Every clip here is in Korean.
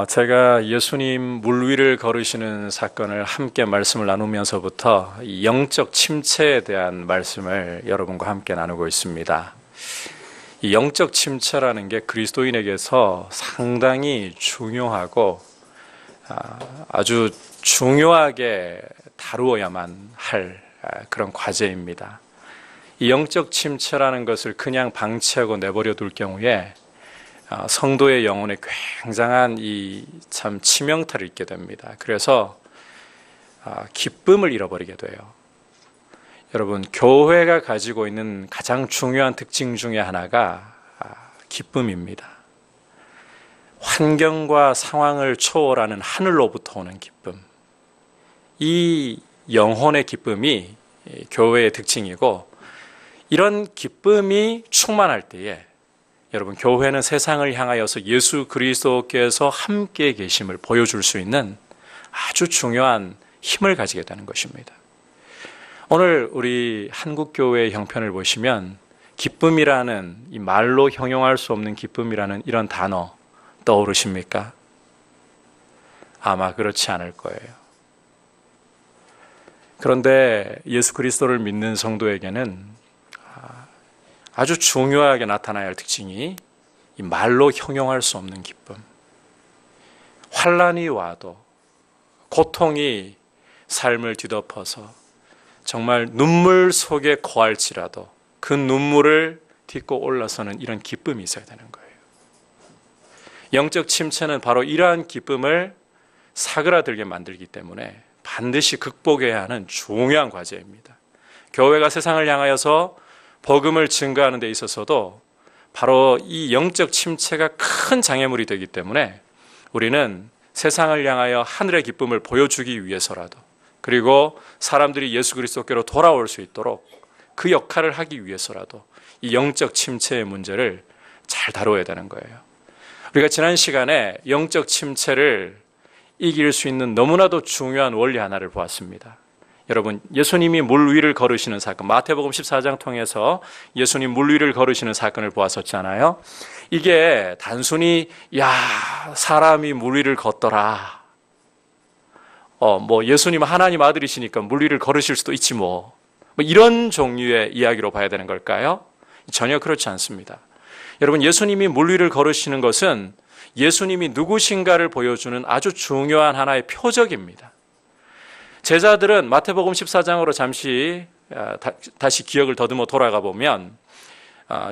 제가 예수님 물 위를 걸으시는 사건을 함께 말씀을 나누면서부터 이 영적 침체에 대한 말씀을 여러분과 함께 나누고 있습니다. 이 영적 침체라는 게 그리스도인에게서 상당히 중요하고 아주 중요하게 다루어야만 할 그런 과제입니다. 이 영적 침체라는 것을 그냥 방치하고 내버려 둘 경우에 성도의 영혼에 굉장한 이 참 치명타를 입게 됩니다. 그래서 기쁨을 잃어버리게 돼요. 여러분, 교회가 가지고 있는 가장 중요한 특징 중에 하나가 기쁨입니다. 환경과 상황을 초월하는 하늘로부터 오는 기쁨. 이 영혼의 기쁨이 교회의 특징이고, 이런 기쁨이 충만할 때에 여러분, 교회는 세상을 향하여서 예수 그리스도께서 함께 계심을 보여줄 수 있는 아주 중요한 힘을 가지게 되는 것입니다. 오늘 우리 한국교회의 형편을 보시면 기쁨이라는, 이 말로 형용할 수 없는 기쁨이라는 이런 단어 떠오르십니까? 아마 그렇지 않을 거예요. 그런데 예수 그리스도를 믿는 성도에게는 아주 중요하게 나타나야 할 특징이 이 말로 형용할 수 없는 기쁨. 환난이 와도, 고통이 삶을 뒤덮어서 정말 눈물 속에 거할지라도 그 눈물을 딛고 올라서는 이런 기쁨이 있어야 되는 거예요. 영적 침체는 바로 이러한 기쁨을 사그라들게 만들기 때문에 반드시 극복해야 하는 중요한 과제입니다. 교회가 세상을 향하여서 복음을 증거하는 데 있어서도 바로 이 영적 침체가 큰 장애물이 되기 때문에 우리는 세상을 향하여 하늘의 기쁨을 보여주기 위해서라도, 그리고 사람들이 예수 그리스도께로 돌아올 수 있도록 그 역할을 하기 위해서라도 이 영적 침체의 문제를 잘 다뤄야 되는 거예요. 우리가 지난 시간에 영적 침체를 이길 수 있는 너무나도 중요한 원리 하나를 보았습니다. 여러분, 예수님이 물 위를 걸으시는 사건, 마태복음 14장 통해서 예수님 물 위를 걸으시는 사건을 보았었잖아요. 이게 단순히 사람이 물 위를 걷더라, 예수님 하나님 아들이시니까 물 위를 걸으실 수도 있지 뭐 이런 종류의 이야기로 봐야 되는 걸까요? 전혀 그렇지 않습니다. 여러분, 예수님이 물 위를 걸으시는 것은 예수님이 누구신가를 보여주는 아주 중요한 하나의 표적입니다. 제자들은 마태복음 14장으로 잠시 다시 기억을 더듬어 돌아가 보면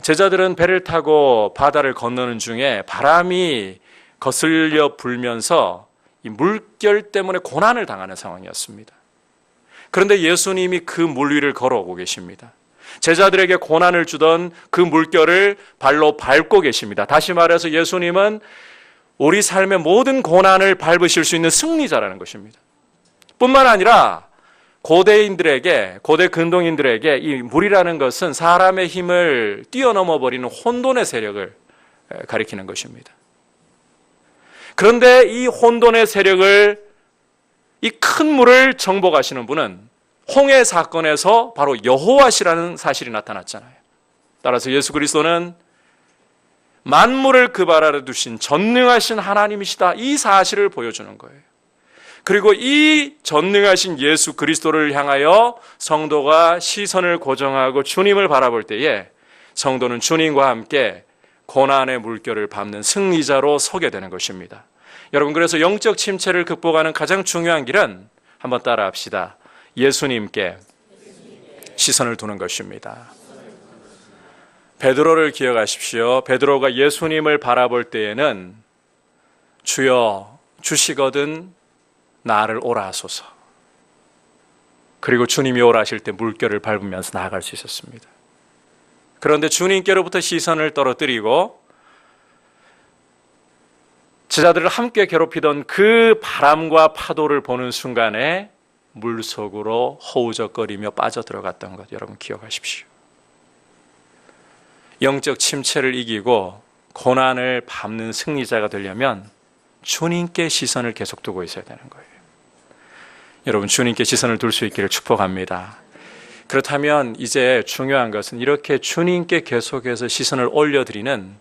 제자들은 배를 타고 바다를 건너는 중에 바람이 거슬려 불면서 이 물결 때문에 고난을 당하는 상황이었습니다. 그런데 예수님이 그 물 위를 걸어오고 계십니다. 제자들에게 고난을 주던 그 물결을 발로 밟고 계십니다. 다시 말해서 예수님은 우리 삶의 모든 고난을 밟으실 수 있는 승리자라는 것입니다. 뿐만 아니라 고대 근동인들에게 이 물이라는 것은 사람의 힘을 뛰어넘어 버리는 혼돈의 세력을 가리키는 것입니다. 그런데 이 혼돈의 세력을, 이 큰 물을 정복하시는 분은 홍해 사건에서 바로 여호와시라는 사실이 나타났잖아요. 따라서 예수 그리스도는 만물을 그 발 아래 두신 전능하신 하나님이시다, 이 사실을 보여주는 거예요. 그리고 이 전능하신 예수 그리스도를 향하여 성도가 시선을 고정하고 주님을 바라볼 때에 성도는 주님과 함께 고난의 물결을 밟는 승리자로 서게 되는 것입니다. 여러분, 그래서 영적 침체를 극복하는 가장 중요한 길은, 한번 따라 합시다, 예수님께 시선을 두는 것입니다. 베드로를 기억하십시오. 베드로가 예수님을 바라볼 때에는 주여 주시거든 나를 오라 하소서. 그리고 주님이 오라 하실 때 물결을 밟으면서 나아갈 수 있었습니다. 그런데 주님께로부터 시선을 떨어뜨리고 제자들을 함께 괴롭히던 그 바람과 파도를 보는 순간에 물속으로 허우적거리며 빠져들어갔던 것, 여러분 기억하십시오. 영적 침체를 이기고 고난을 밟는 승리자가 되려면 주님께 시선을 계속 두고 있어야 되는 거예요. 여러분, 주님께 시선을 둘 수 있기를 축복합니다. 그렇다면 이제 중요한 것은 이렇게 주님께 계속해서 시선을 올려드리는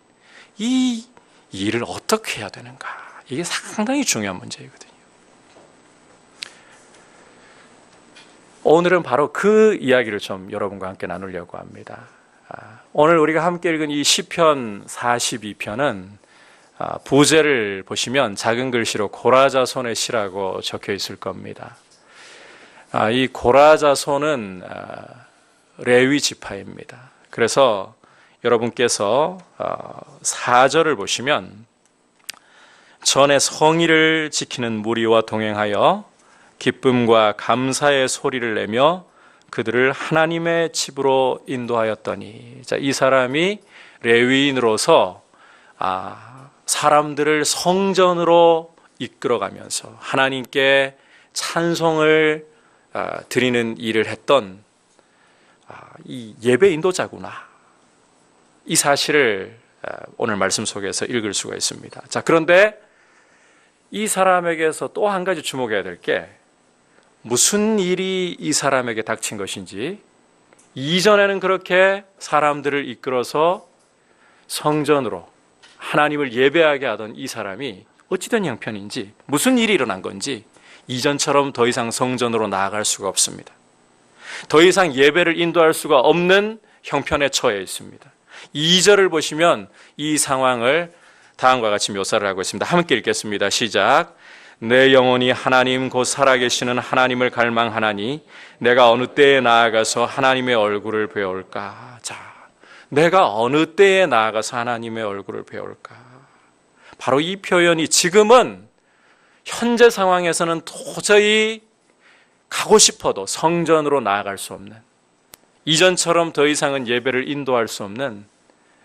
이 일을 어떻게 해야 되는가? 이게 상당히 중요한 문제이거든요. 오늘은 바로 그 이야기를 좀 여러분과 함께 나누려고 합니다. 오늘 우리가 함께 읽은 이 시편 42편은 부제를 보시면 작은 글씨로 고라자손의 시라고 적혀 있을 겁니다. 이 고라자손은 레위 지파입니다. 그래서 여러분께서 4절을 보시면 전에 성의를 지키는 무리와 동행하여 기쁨과 감사의 소리를 내며 그들을 하나님의 집으로 인도하였더니, 자, 이 사람이 레위인으로서 사람들을 성전으로 이끌어가면서 하나님께 찬송을 드리는 일을 했던 이 예배 인도자구나, 이 사실을 오늘 말씀 속에서 읽을 수가 있습니다. 자, 그런데 이 사람에게서 또 한 가지 주목해야 될 게, 무슨 일이 이 사람에게 닥친 것인지, 이전에는 그렇게 사람들을 이끌어서 성전으로 하나님을 예배하게 하던 이 사람이 어찌된 형편인지, 무슨 일이 일어난 건지 이전처럼 더 이상 성전으로 나아갈 수가 없습니다. 더 이상 예배를 인도할 수가 없는 형편에 처해 있습니다. 2절을 보시면 이 상황을 다음과 같이 묘사를 하고 있습니다. 함께 읽겠습니다. 시작. 내 영혼이 하나님 곧 살아계시는 하나님을 갈망하나니 내가 어느 때에 나아가서 하나님의 얼굴을 배울까. 자, 내가 어느 때에 나아가서 하나님의 얼굴을 배울까. 바로 이 표현이 지금은 현재 상황에서는 도저히 가고 싶어도 성전으로 나아갈 수 없는, 이전처럼 더 이상은 예배를 인도할 수 없는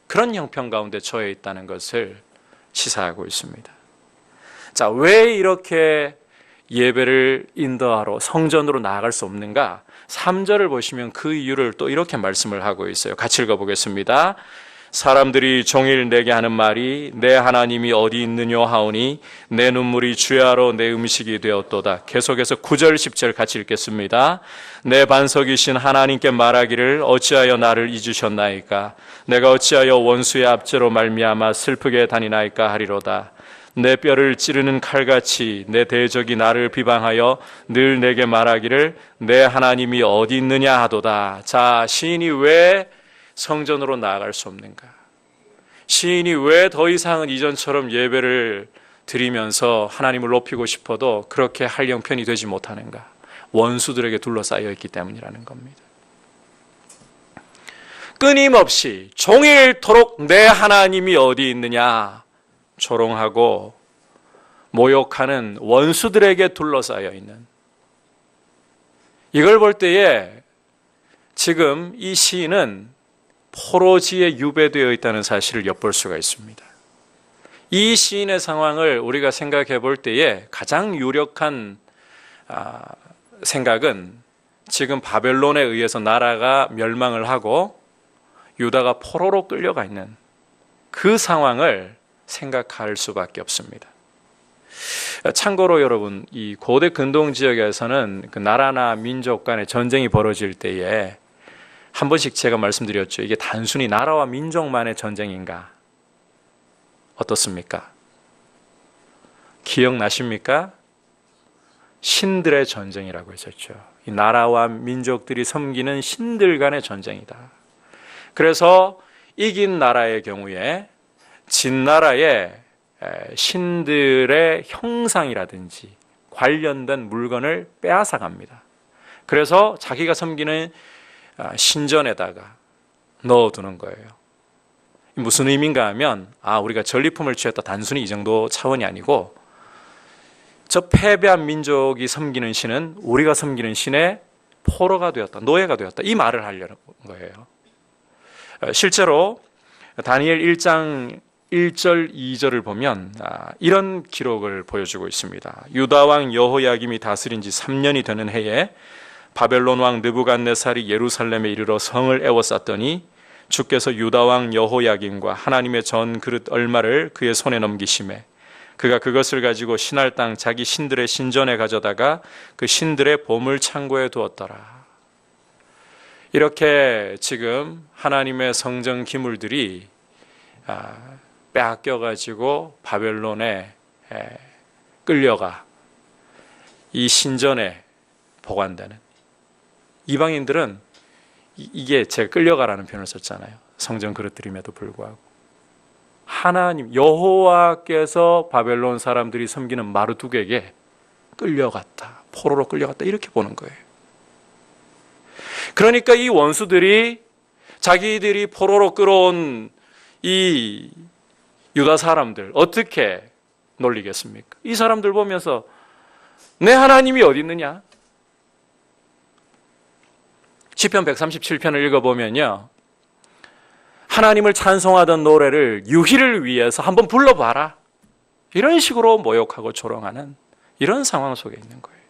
그런 형편 가운데 처해 있다는 것을 시사하고 있습니다. 자, 왜 이렇게 예배를 인도하러 성전으로 나아갈 수 없는가? 3절을 보시면 그 이유를 또 이렇게 말씀을 하고 있어요. 같이 읽어보겠습니다. 사람들이 종일 내게 하는 말이 내 하나님이 어디 있느냐 하오니 내 눈물이 주야로 내 음식이 되었도다. 계속해서 9절 10절 같이 읽겠습니다. 내 반석이신 하나님께 말하기를 어찌하여 나를 잊으셨나이까. 내가 어찌하여 원수의 압제로 말미암아 슬프게 다니나이까 하리로다. 내 뼈를 찌르는 칼같이 내 대적이 나를 비방하여 늘 내게 말하기를 내 하나님이 어디 있느냐 하도다. 자, 시인이 왜 성전으로 나아갈 수 없는가? 시인이 왜 더 이상은 이전처럼 예배를 드리면서 하나님을 높이고 싶어도 그렇게 할 형편이 되지 못하는가? 원수들에게 둘러싸여 있기 때문이라는 겁니다. 끊임없이 종일토록 내 하나님이 어디 있느냐 조롱하고 모욕하는 원수들에게 둘러싸여 있는, 이걸 볼 때에 지금 이 시인은 포로지에 유배되어 있다는 사실을 엿볼 수가 있습니다. 이 시인의 상황을 우리가 생각해 볼 때에 가장 유력한 생각은 지금 바벨론에 의해서 나라가 멸망을 하고 유다가 포로로 끌려가 있는 그 상황을 생각할 수밖에 없습니다. 참고로 여러분, 이 고대 근동 지역에서는 그 나라나 민족 간의 전쟁이 벌어질 때에 한 번씩 제가 말씀드렸죠. 이게 단순히 나라와 민족만의 전쟁인가? 어떻습니까? 기억나십니까? 신들의 전쟁이라고 했었죠. 이 나라와 민족들이 섬기는 신들 간의 전쟁이다. 그래서 이긴 나라의 경우에 진 나라의 신들의 형상이라든지 관련된 물건을 빼앗아 갑니다. 그래서 자기가 섬기는 신전에다가 넣어두는 거예요. 무슨 의미인가 하면 우리가 전리품을 취했다, 단순히 이 정도 차원이 아니고 저 패배한 민족이 섬기는 신은 우리가 섬기는 신의 포로가 되었다, 노예가 되었다, 이 말을 하려는 거예요. 실제로 다니엘 1장 1절 2절을 보면 이런 기록을 보여주고 있습니다. 유다 왕 여호야김이 다스린 지 3년이 되는 해에 바벨론 왕 느부갓네살이 예루살렘에 이르러 성을 에워쌌더니 주께서 유다 왕 여호야김과 하나님의 전 그릇 얼마를 그의 손에 넘기심에 그가 그것을 가지고 신할 땅 자기 신들의 신전에 가져다가 그 신들의 보물 창고에 두었더라. 이렇게 지금 하나님의 성전 기물들이 빼앗겨 가지고 바벨론에 끌려가 이 신전에 보관되는, 이방인들은 이게 제가 끌려가라는 표현을 썼잖아요. 성전 그릇들임에도 불구하고 하나님 여호와께서 바벨론 사람들이 섬기는 마르둑에게 끌려갔다, 포로로 끌려갔다, 이렇게 보는 거예요. 그러니까 이 원수들이 자기들이 포로로 끌어온 이 유다 사람들 어떻게 놀리겠습니까? 이 사람들 보면서 내 하나님이 어디 있느냐? 시편 137편을 읽어보면요, 하나님을 찬송하던 노래를 유희를 위해서 한번 불러봐라, 이런 식으로 모욕하고 조롱하는 이런 상황 속에 있는 거예요.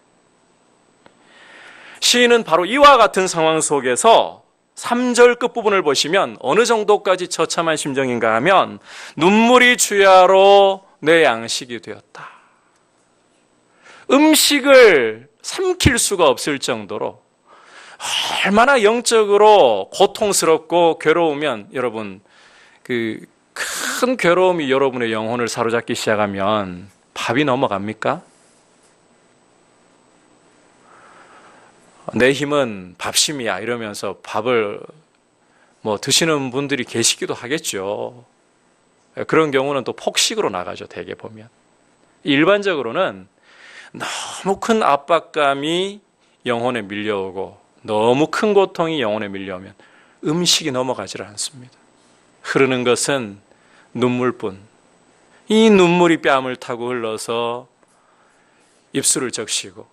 시인은 바로 이와 같은 상황 속에서 3절 끝부분을 보시면 어느 정도까지 처참한 심정인가 하면 눈물이 주야로 내 양식이 되었다. 음식을 삼킬 수가 없을 정도로 얼마나 영적으로 고통스럽고 괴로우면, 여러분, 그 큰 괴로움이 여러분의 영혼을 사로잡기 시작하면 밥이 넘어갑니까? 내 힘은 밥심이야 이러면서 밥을 드시는 분들이 계시기도 하겠죠. 그런 경우는 또 폭식으로 나가죠. 대개 보면 일반적으로는 너무 큰 압박감이 영혼에 밀려오고 너무 큰 고통이 영혼에 밀려오면 음식이 넘어가지를 않습니다. 흐르는 것은 눈물뿐. 이 눈물이 뺨을 타고 흘러서 입술을 적시고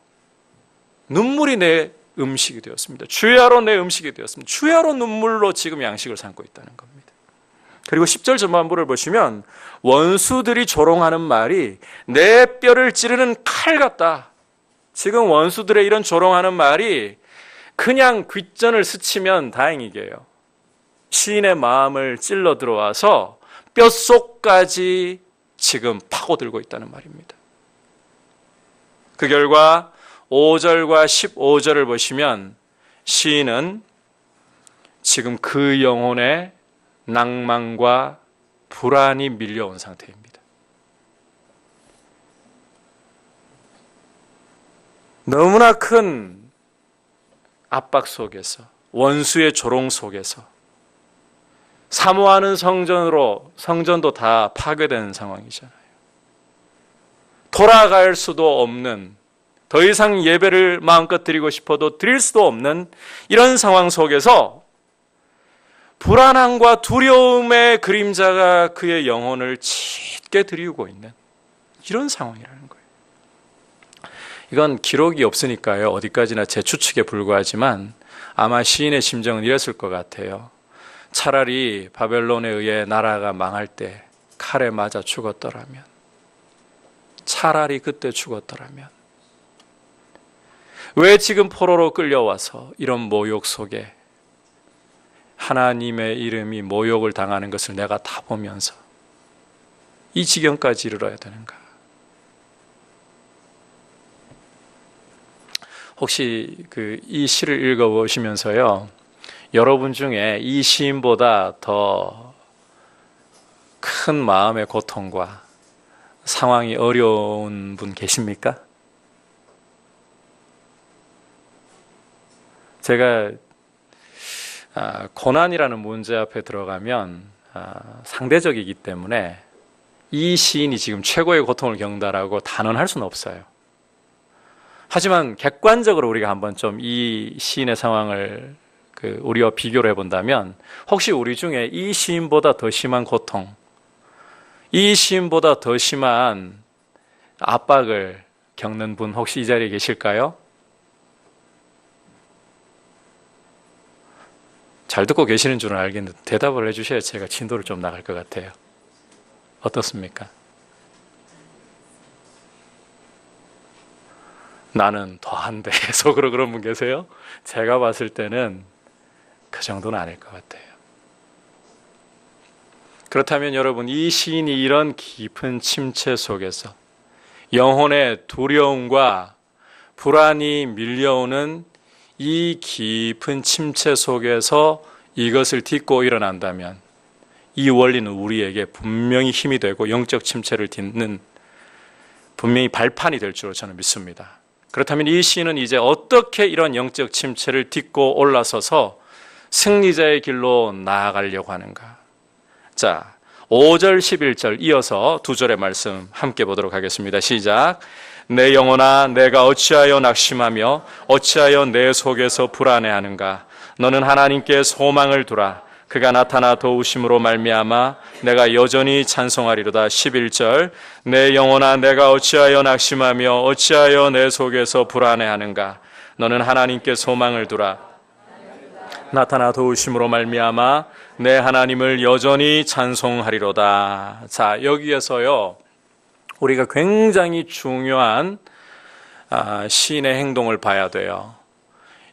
눈물이 내 음식이 되었습니다. 주야로 내 음식이 되었습니다. 주야로 눈물로 지금 양식을 삼고 있다는 겁니다. 그리고 10절 전반부를 보시면 원수들이 조롱하는 말이 내 뼈를 찌르는 칼 같다. 지금 원수들의 이런 조롱하는 말이 그냥 귓전을 스치면 다행이게요, 시인의 마음을 찔러 들어와서 뼛속까지 지금 파고들고 있다는 말입니다. 그 결과 5절과 15절을 보시면 시인은 지금 그 영혼에 낭만과 불안이 밀려온 상태입니다. 너무나 큰 압박 속에서, 원수의 조롱 속에서 사모하는 성전도 다 파괴된 상황이잖아요. 돌아갈 수도 없는, 더 이상 예배를 마음껏 드리고 싶어도 드릴 수도 없는 이런 상황 속에서 불안함과 두려움의 그림자가 그의 영혼을 짙게 드리우고 있는 이런 상황이라는 거예요. 이건 기록이 없으니까요, 어디까지나 제 추측에 불과하지만 아마 시인의 심정은 이랬을 것 같아요. 차라리 바벨론에 의해 나라가 망할 때 칼에 맞아 죽었더라면, 차라리 그때 죽었더라면, 왜 지금 포로로 끌려와서 이런 모욕 속에 하나님의 이름이 모욕을 당하는 것을 내가 다 보면서 이 지경까지 이르러야 되는가? 혹시 이 시를 읽어보시면서요, 여러분 중에 이 시인보다 더 큰 마음의 고통과 상황이 어려운 분 계십니까? 제가 고난이라는 문제 앞에 들어가면 상대적이기 때문에 이 시인이 지금 최고의 고통을 겪는다라고 단언할 수는 없어요. 하지만 객관적으로 우리가 한번 좀 이 시인의 상황을 우리와 비교를 해본다면, 혹시 우리 중에 이 시인보다 더 심한 고통, 이 시인보다 더 심한 압박을 겪는 분 혹시 이 자리에 계실까요? 잘 듣고 계시는 줄은 알겠는데 대답을 해주셔야 제가 진도를 좀 나갈 것 같아요. 어떻습니까? 나는 더한데 속으로 그런 분 계세요? 제가 봤을 때는 그 정도는 아닐 것 같아요. 그렇다면 여러분, 이 시인이 이런 깊은 침체 속에서 영혼의 두려움과 불안이 밀려오는 이 깊은 침체 속에서 이것을 딛고 일어난다면 이 원리는 우리에게 분명히 힘이 되고 영적 침체를 딛는 분명히 발판이 될 줄로 저는 믿습니다. 그렇다면 이 시인은 이제 어떻게 이런 영적 침체를 딛고 올라서서 승리자의 길로 나아가려고 하는가? 자, 5절 11절 이어서 두 절의 말씀 함께 보도록 하겠습니다. 시작. 내 영혼아 내가 어찌하여 낙심하며 어찌하여 내 속에서 불안해하는가? 너는 하나님께 소망을 두라. 그가 나타나 도우심으로 말미암아 내가 여전히 찬송하리로다. 11절 내 영혼아 내가 어찌하여 낙심하며 어찌하여 내 속에서 불안해하는가? 너는 하나님께 소망을 두라. 나타나 도우심으로 말미암아 내 하나님을 여전히 찬송하리로다. 자, 여기에서요 우리가 굉장히 중요한 시인의 행동을 봐야 돼요.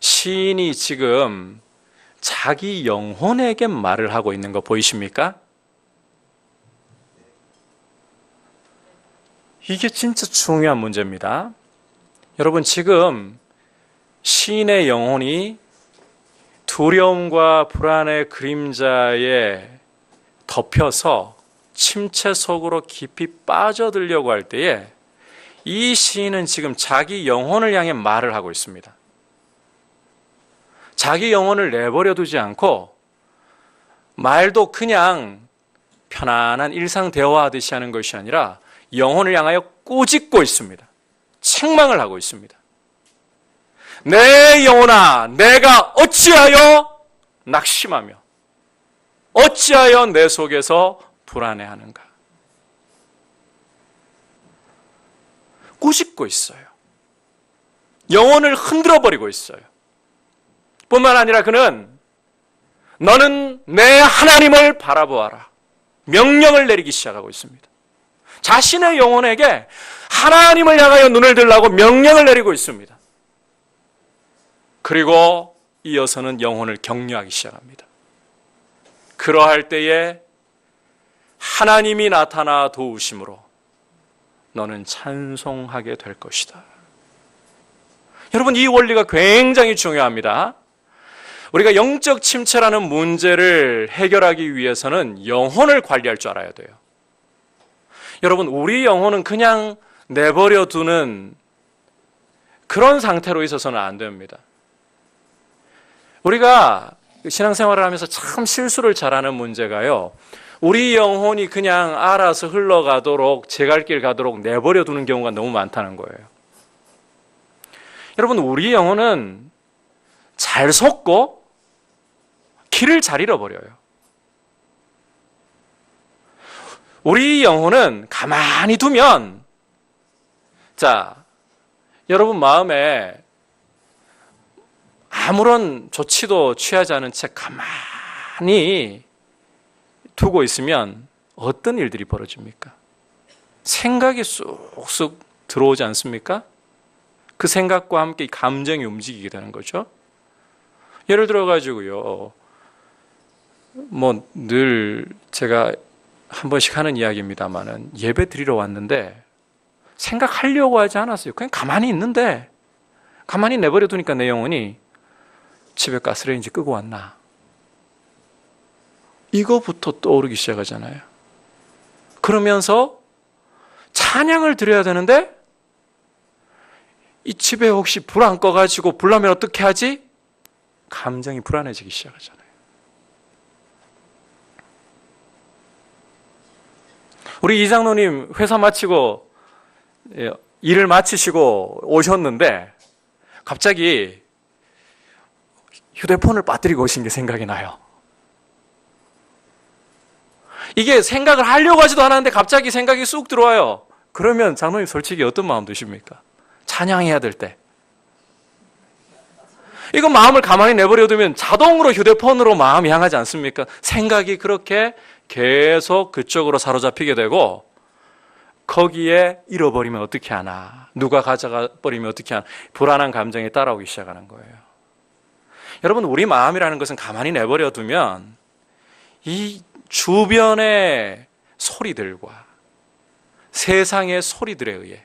시인이 지금 자기 영혼에게 말을 하고 있는 거 보이십니까? 이게 진짜 중요한 문제입니다. 여러분, 지금 시인의 영혼이 두려움과 불안의 그림자에 덮여서 침체 속으로 깊이 빠져들려고 할 때에 이 시인은 지금 자기 영혼을 향해 말을 하고 있습니다. 자기 영혼을 내버려 두지 않고 말도 그냥 편안한 일상 대화하듯이 하는 것이 아니라 영혼을 향하여 꾸짖고 있습니다. 책망을 하고 있습니다. 내 영혼아, 내가 어찌하여 낙심하며 어찌하여 내 속에서 불안해하는가? 꾸짖고 있어요. 영혼을 흔들어버리고 있어요. 뿐만 아니라 그는 너는 내 하나님을 바라보아라. 명령을 내리기 시작하고 있습니다. 자신의 영혼에게 하나님을 향하여 눈을 들라고 명령을 내리고 있습니다. 그리고 이어서는 영혼을 격려하기 시작합니다. 그러할 때에 하나님이 나타나 도우심으로 너는 찬송하게 될 것이다. 여러분, 이 원리가 굉장히 중요합니다. 우리가 영적 침체라는 문제를 해결하기 위해서는 영혼을 관리할 줄 알아야 돼요. 여러분, 우리 영혼은 그냥 내버려 두는 그런 상태로 있어서는 안 됩니다. 우리가 신앙생활을 하면서 참 실수를 잘하는 문제가요, 우리 영혼이 그냥 알아서 흘러가도록 제 갈 길 가도록 내버려 두는 경우가 너무 많다는 거예요. 여러분, 우리 영혼은 잘 속고 길을 잘 잃어버려요. 우리 영혼은 가만히 두면, 자, 여러분 마음에 아무런 조치도 취하지 않은 채 가만히 두고 있으면 어떤 일들이 벌어집니까? 생각이 쑥쑥 들어오지 않습니까? 그 생각과 함께 감정이 움직이게 되는 거죠. 예를 들어 가지고요, 늘 제가 한 번씩 하는 이야기입니다만은, 예배 드리러 왔는데 생각하려고 하지 않았어요. 그냥 가만히 있는데 가만히 내버려 두니까 내 영혼이 집에 가스레인지 끄고 왔나, 이거부터 떠오르기 시작하잖아요. 그러면서 찬양을 드려야 되는데 이 집에 혹시 불 안 꺼가지고 불 나면 어떻게 하지? 감정이 불안해지기 시작하잖아요. 우리 이장로님 회사 마치고 일을 마치시고 오셨는데 갑자기 휴대폰을 빠뜨리고 오신 게 생각이 나요. 이게 생각을 하려고 하지도 않았는데 갑자기 생각이 쑥 들어와요. 그러면 장로님 솔직히 어떤 마음 드십니까? 찬양해야 될 때. 이거 마음을 가만히 내버려 두면 자동으로 휴대폰으로 마음이 향하지 않습니까? 생각이 그렇게 계속 그쪽으로 사로잡히게 되고, 거기에 잃어버리면 어떻게 하나, 누가 가져가 버리면 어떻게 하나, 불안한 감정이 따라오기 시작하는 거예요. 여러분, 우리 마음이라는 것은 가만히 내버려 두면 이 주변의 소리들과 세상의 소리들에 의해,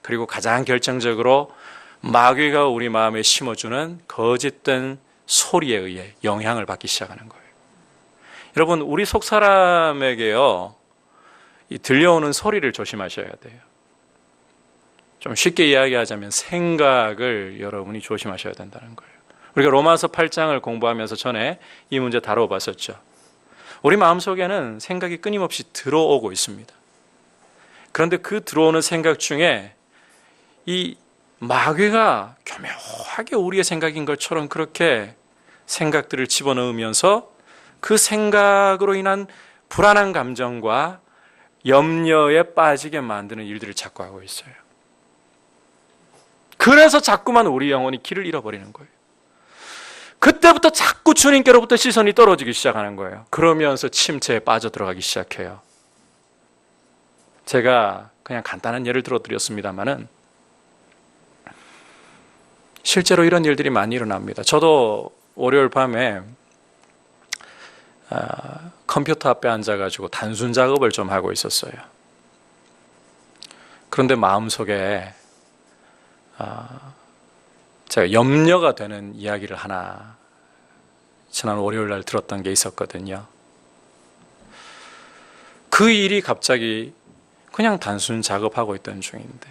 그리고 가장 결정적으로 마귀가 우리 마음에 심어주는 거짓된 소리에 의해 영향을 받기 시작하는 거예요. 여러분, 우리 속 사람에게요, 이 들려오는 소리를 조심하셔야 돼요. 좀 쉽게 이야기하자면 생각을 여러분이 조심하셔야 된다는 거예요. 우리가 로마서 8장을 공부하면서 전에 이 문제 다뤄봤었죠. 우리 마음속에는 생각이 끊임없이 들어오고 있습니다. 그런데 그 들어오는 생각 중에 이 마귀가 교묘하게 우리의 생각인 것처럼 그렇게 생각들을 집어넣으면서 그 생각으로 인한 불안한 감정과 염려에 빠지게 만드는 일들을 자꾸 하고 있어요. 그래서 자꾸만 우리 영혼이 길을 잃어버리는 거예요. 그때부터 자꾸 주님께로부터 시선이 떨어지기 시작하는 거예요. 그러면서 침체에 빠져들어가기 시작해요. 제가 그냥 간단한 예를 들어드렸습니다마는 실제로 이런 일들이 많이 일어납니다. 저도 월요일 밤에 컴퓨터 앞에 앉아가지고 단순 작업을 좀 하고 있었어요. 그런데 마음속에 제가 염려가 되는 이야기를 하나 지난 월요일 날 들었던 게 있었거든요. 그 일이 갑자기 그냥 단순 작업하고 있던 중인데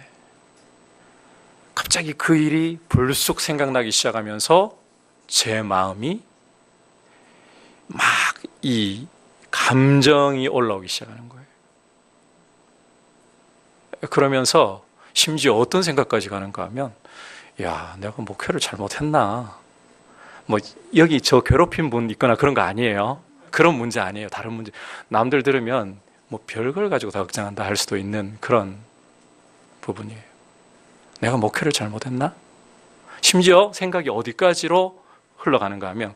갑자기 그 일이 불쑥 생각나기 시작하면서 제 마음이 막 이 감정이 올라오기 시작하는 거예요. 그러면서 심지어 어떤 생각까지 가는가 하면 야, 내가 목회를 잘못했나? 뭐 여기 저 괴롭힌 분 있거나 그런 거 아니에요. 그런 문제 아니에요. 다른 문제. 남들 들으면 뭐 별걸 가지고 다 걱정한다 할 수도 있는 그런 부분이에요. 내가 목회를 잘못했나? 심지어 생각이 어디까지로 흘러가는가 하면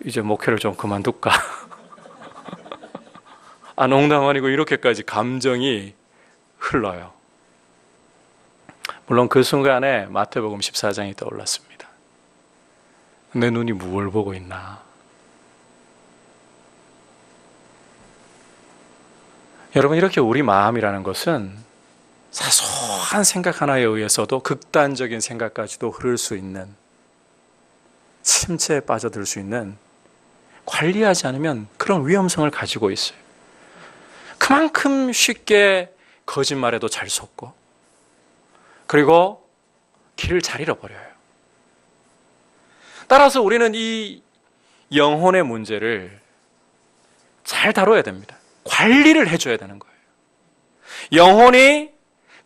이제 목회를 좀 그만둘까? 농담 아니고 이렇게까지 감정이 흘러요. 물론 그 순간에 마태복음 14장이 떠올랐습니다. 내 눈이 무엇을 보고 있나? 여러분, 이렇게 우리 마음이라는 것은 사소한 생각 하나에 의해서도 극단적인 생각까지도 흐를 수 있는, 침체에 빠져들 수 있는, 관리하지 않으면 그런 위험성을 가지고 있어요. 그만큼 쉽게 거짓말에도 잘 속고, 그리고 길을 잘 잃어버려요. 따라서 우리는 이 영혼의 문제를 잘 다뤄야 됩니다. 관리를 해줘야 되는 거예요. 영혼이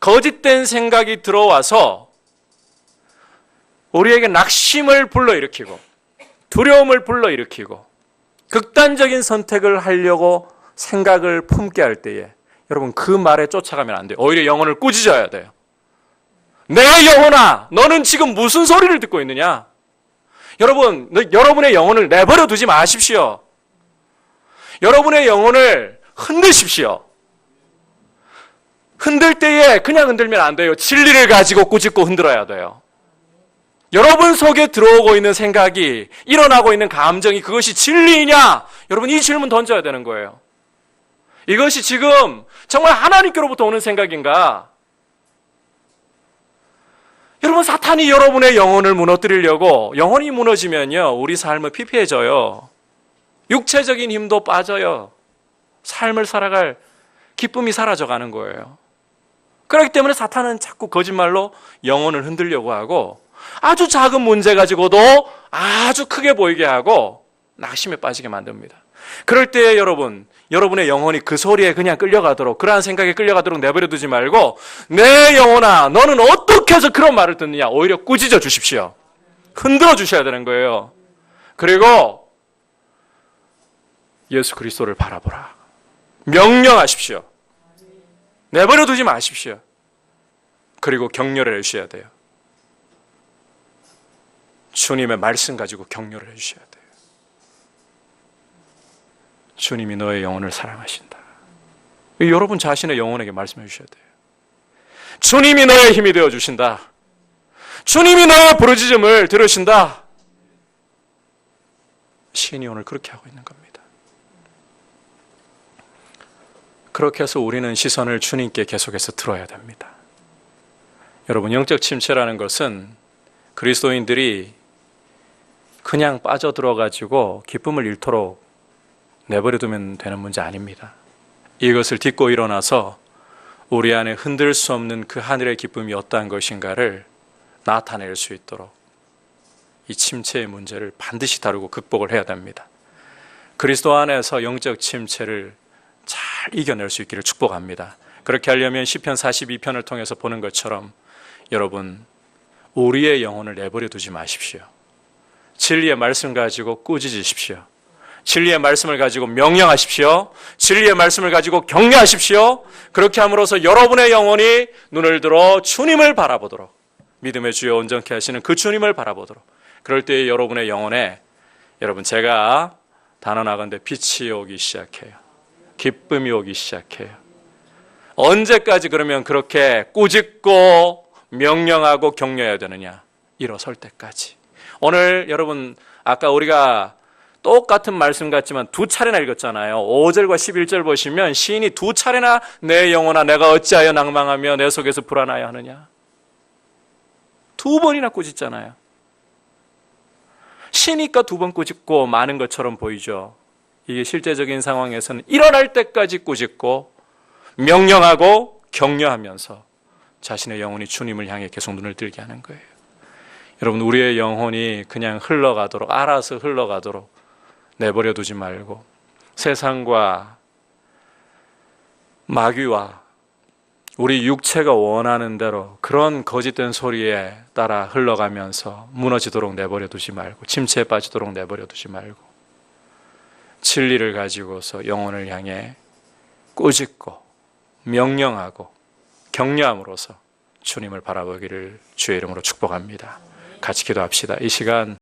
거짓된 생각이 들어와서 우리에게 낙심을 불러일으키고 두려움을 불러일으키고 극단적인 선택을 하려고 생각을 품게 할 때에 여러분 그 말에 쫓아가면 안 돼요. 오히려 영혼을 꾸짖어야 돼요. 내 영혼아, 너는 지금 무슨 소리를 듣고 있느냐? 여러분, 여러분의 영혼을 내버려 두지 마십시오. 여러분의 영혼을 흔드십시오. 흔들 때에 그냥 흔들면 안 돼요. 진리를 가지고 꾸짖고 흔들어야 돼요. 여러분 속에 들어오고 있는 생각이, 일어나고 있는 감정이 그것이 진리이냐? 여러분 이 질문 던져야 되는 거예요. 이것이 지금 정말 하나님께로부터 오는 생각인가? 여러분, 사탄이 여러분의 영혼을 무너뜨리려고, 영혼이 무너지면요 우리 삶은 피폐해져요. 육체적인 힘도 빠져요. 삶을 살아갈 기쁨이 사라져가는 거예요. 그렇기 때문에 사탄은 자꾸 거짓말로 영혼을 흔들려고 하고 아주 작은 문제 가지고도 아주 크게 보이게 하고 낙심에 빠지게 만듭니다. 그럴 때 여러분의 영혼이 그 소리에 그냥 끌려가도록, 그러한 생각에 끌려가도록 내버려두지 말고 내 영혼아, 너는 어떻게 해서 그런 말을 듣느냐? 오히려 꾸짖어 주십시오. 흔들어 주셔야 되는 거예요. 그리고 예수 그리스도를 바라보라. 명령하십시오. 내버려두지 마십시오. 그리고 격려를 해주셔야 돼요. 주님의 말씀 가지고 격려를 해주셔야 돼요. 주님이 너의 영혼을 사랑하신다. 여러분 자신의 영혼에게 말씀해 주셔야 돼요. 주님이 너의 힘이 되어주신다. 주님이 너의 부르짖음을 들으신다. 시인이 오늘 그렇게 하고 있는 겁니다. 그렇게 해서 우리는 시선을 주님께 계속해서 들어야 됩니다. 여러분, 영적 침체라는 것은 그리스도인들이 그냥 빠져들어가지고 기쁨을 잃도록 내버려두면 되는 문제 아닙니다. 이것을 딛고 일어나서 우리 안에 흔들 수 없는 그 하늘의 기쁨이 어떠한 것인가를 나타낼 수 있도록 이 침체의 문제를 반드시 다루고 극복을 해야 됩니다. 그리스도 안에서 영적 침체를 잘 이겨낼 수 있기를 축복합니다. 그렇게 하려면 시편 42편을 통해서 보는 것처럼 여러분, 우리의 영혼을 내버려 두지 마십시오. 진리의 말씀 가지고 꾸짖으십시오. 진리의 말씀을 가지고 명령하십시오. 진리의 말씀을 가지고 격려하십시오. 그렇게 함으로써 여러분의 영혼이 눈을 들어 주님을 바라보도록, 믿음의 주여 온전케 하시는 그 주님을 바라보도록, 그럴 때 여러분의 영혼에, 여러분, 제가 단언하건대 빛이 오기 시작해요. 기쁨이 오기 시작해요. 언제까지 그러면 그렇게 꾸짖고 명령하고 격려해야 되느냐? 일어설 때까지. 오늘 여러분, 아까 우리가 똑같은 말씀 같지만 두 차례나 읽었잖아요. 5절과 11절 보시면 시인이 두 차례나 내 영혼아 내가 어찌하여 낭망하며 내 속에서 불안하여 하느냐. 두 번이나 꾸짖잖아요. 시니까 두 번 꾸짖고 많은 것처럼 보이죠. 이게 실제적인 상황에서는 일어날 때까지 꾸짖고 명령하고 격려하면서 자신의 영혼이 주님을 향해 계속 눈을 들게 하는 거예요. 여러분, 우리의 영혼이 그냥 흘러가도록, 알아서 흘러가도록 내버려 두지 말고 세상과 마귀와 우리 육체가 원하는 대로 그런 거짓된 소리에 따라 흘러가면서 무너지도록 내버려 두지 말고, 침체에 빠지도록 내버려 두지 말고, 진리를 가지고서 영혼을 향해 꾸짖고 명령하고 격려함으로써 주님을 바라보기를 주의 이름으로 축복합니다. 같이 기도합시다. 이 시간